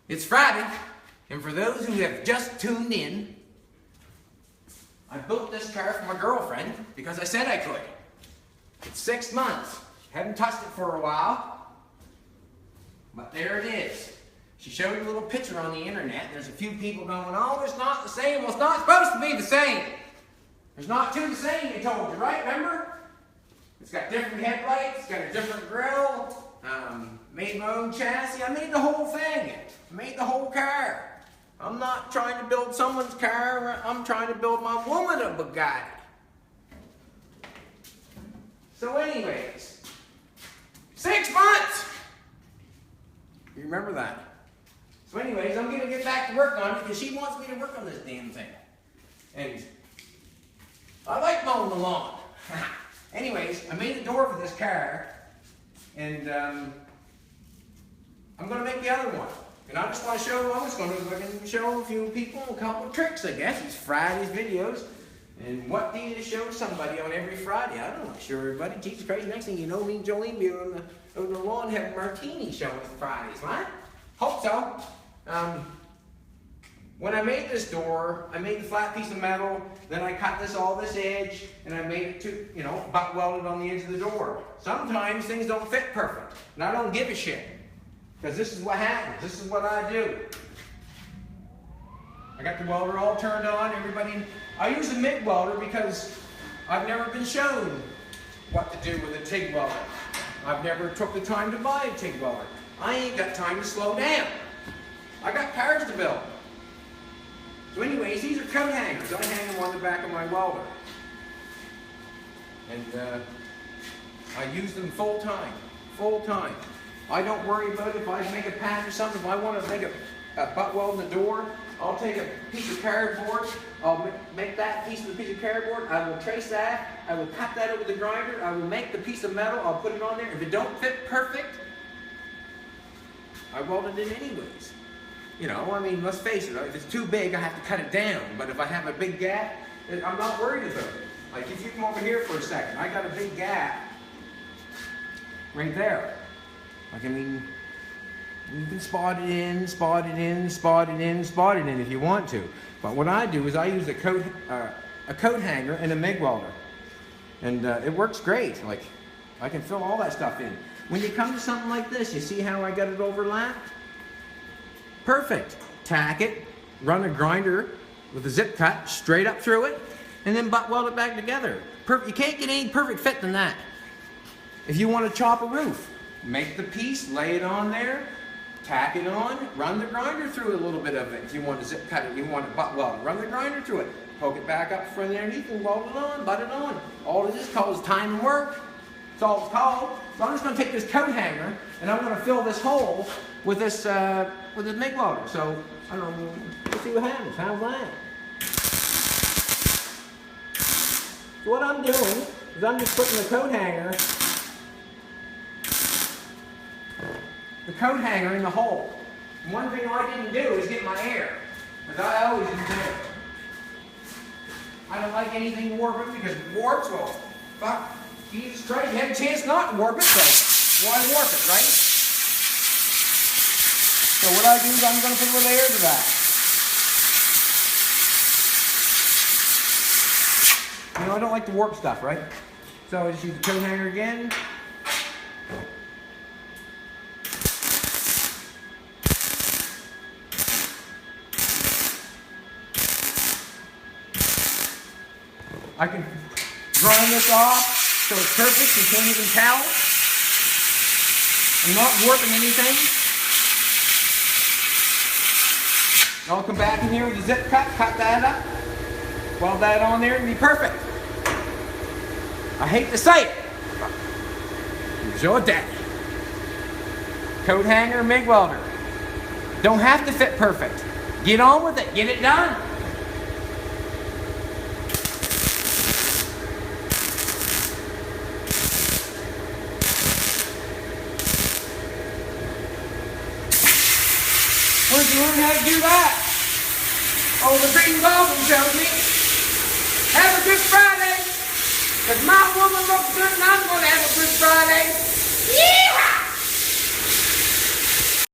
It's Friday, and for those who have just tuned in, I built this car for my girlfriend because I said I could. It's 6 months. Haven't touched it for a while, but there it is. She showed me a little picture on the internet, and there's a few people going, oh, it's not the same. Well, it's not supposed to be the same. There's not two the same, they told you, right? Remember? It's got different headlights, it's got a different grille, made my own chassis. I made the whole thing. I made the whole car. I'm not trying to build someone's car. I'm trying to build my woman a Bugatti. So anyways, 6 months. You remember that? So anyways, I'm going to get back to work on it because she wants me to work on this damn thing. And I like mowing the lawn. Anyways, I made the door for this car, and I'm going to make the other one. And I just want to show, I was going to show a few people a couple of tricks, I guess. It's Friday's videos. And what do you show somebody on every Friday? I don't know. Show everybody. Jesus Christ, next thing you know, me and Jolene be on the lawn having martini showing Fridays, right? Hope so. When I made this door, I made the flat piece of metal, then I cut all this edge, and I made it to, butt welded on the edge of the door. Sometimes things don't fit perfect, and I don't give a shit. Because this is what happens. This is what I do. I got the welder all turned on. I use a MIG welder because I've never been shown what to do with a TIG welder. I've never took the time to buy a TIG welder. I ain't got time to slow down. I got cars to build. So anyways, these are coat hangers. I hang them on the back of my welder. And I use them full time. Full time. I don't worry about if I make a patch or something. If I want to make a butt weld in the door, I'll take a piece of cardboard. I'll make that piece of cardboard. I will trace that. I will cut that over the grinder. I will make the piece of metal. I'll put it on there. If it don't fit perfect, I weld it in anyways. Let's face it. If it's too big, I have to cut it down. But if I have a big gap, I'm not worried about it. Like if you come over here for a second, I got a big gap right there. You can spot it in, spot it in, spot it in, spot it in if you want to. But what I do is I use a coat hanger and a MIG welder. And it works great. Like, I can fill all that stuff in. When you come to something like this, you see how I got it overlapped? Perfect. Tack it, run a grinder with a zip cut straight up through it, and then butt weld it back together. You can't get any perfect fit than that. If you want to chop a roof, make the piece, lay it on there, tack it on, run the grinder through a little bit of it. If you want to zip cut it, you want to butt weld, run the grinder through it. Poke it back up from underneath and weld it on, butt it on. All it is called is time and work. That's all it's called. So I'm just going to take this coat hanger and I'm going to fill this hole with this MIG welder. So, I don't know, let's see what happens. How's that? So what I'm doing is I'm just putting the coat hanger in the hole. And one thing I didn't do is get my air, because I always do. I don't like anything warping because it warps. Well, fuck, Jesus Christ, you had a chance not to warp it, so why warp it, right? So what I do is I'm going to put a little air to that. I don't like to warp stuff, right? So I just use the coat hanger again. I can grind this off so it's perfect. You can't even tell. I'm not warping anything. I'll come back in here with a zip cut that up, weld that on there, and be perfect. I hate to say it, but here's your daddy. Coat hanger, MIG welder. Don't have to fit perfect. Get on with it. Get it done. Where'd you learn how to do that? Oh, the Green Goblin showed me. Have a good Friday. Because my woman looks good and I'm going to have a good Friday. Yeehaw!